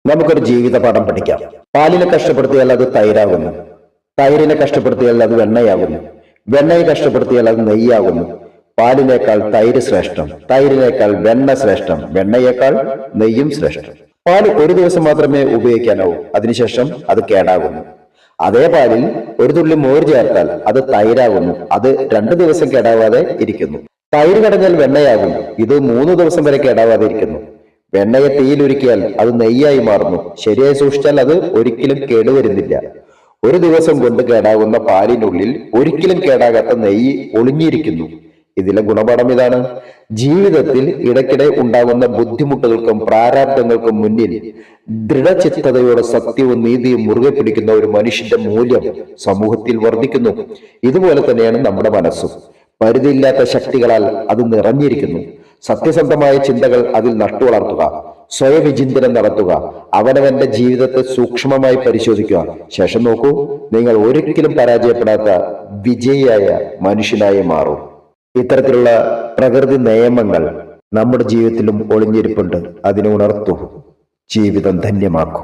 നമുക്കൊരു ജീവിത പാഠം പഠിക്കാം. പാലിനെ കഷ്ടപ്പെടുത്തിയാൽ അത് തൈരാകുന്നു, തൈരിനെ കഷ്ടപ്പെടുത്തിയാൽ അത് വെണ്ണയാകുന്നു, വെണ്ണയെ കഷ്ടപ്പെടുത്തിയാൽ അത് നെയ്യാകുന്നു. പാലിനേക്കാൾ തൈര് ശ്രേഷ്ഠം, തൈരിനേക്കാൾ വെണ്ണ ശ്രേഷ്ഠം, വെണ്ണയേക്കാൾ നെയ്യും ശ്രേഷ്ഠം. പാല് ഒരു ദിവസം മാത്രമേ ഉപയോഗിക്കാനാവൂ, അതിനുശേഷം അത് കേടാകുന്നു. അതേ പാലിൽ ഒരു തുള്ളി മോര് ചേർത്താൽ അത് തൈരാകുന്നു, അത് 2 ദിവസം കേടാവാതെ ഇരിക്കുന്നു. തൈര് കടഞ്ഞാൽ വെണ്ണയാകും, ഇത് 3 ദിവസം വരെ കേടാവാതെ ഇരിക്കുന്നു. വെണ്ണയെ തീയിലൊരുക്കിയാൽ അത് നെയ്യായി മാറുന്നു, ശരിയായി സൂക്ഷിച്ചാൽ അത് ഒരിക്കലും കേടുവരുന്നില്ല. ഒരു ദിവസം കൊണ്ട് കേടാകുന്ന പാലിനുള്ളിൽ ഒരിക്കലും കേടാകാത്ത നെയ്യ് ഒളിഞ്ഞിരിക്കുന്നു. ഇതിലെ ഗുണപാഠം ഇതാണ്: ജീവിതത്തിൽ ഇടയ്ക്കിടെ ഉണ്ടാകുന്ന ബുദ്ധിമുട്ടുകൾക്കും പ്രാരാബ്ദങ്ങൾക്കും മുന്നിൽ ദൃഢചിത്തതയോടെ സത്യവും നീതിയും മുറുകെ പിടിക്കുന്ന ഒരു മനുഷ്യന്റെ മൂല്യം സമൂഹത്തിൽ വർദ്ധിക്കുന്നു. ഇതുപോലെ തന്നെയാണ് നമ്മുടെ മനസ്സും. പരിധിയില്ലാത്ത ശക്തികളാൽ അത് നിറഞ്ഞിരിക്കുന്നു. സത്യസന്ധമായ ചിന്തകൾ അതിൽ നട്ടുവളർത്തുക, സ്വയവിചിന്തനം നടത്തുക, അവനവന്റെ ജീവിതത്തെ സൂക്ഷ്മമായി പരിശോധിക്കുക. ശേഷം നോക്കൂ, നിങ്ങൾ ഒരിക്കലും പരാജയപ്പെടാത്ത വിജയിയായ മനുഷ്യനായി മാറും. ഇത്തരത്തിലുള്ള പ്രകൃതി നിയമങ്ങൾ നമ്മുടെ ജീവിതത്തിലും ഒളിഞ്ഞിരിപ്പുണ്ട്. അതിനെ ഉണർത്തൂ, ജീവിതം ധന്യമാക്കൂ.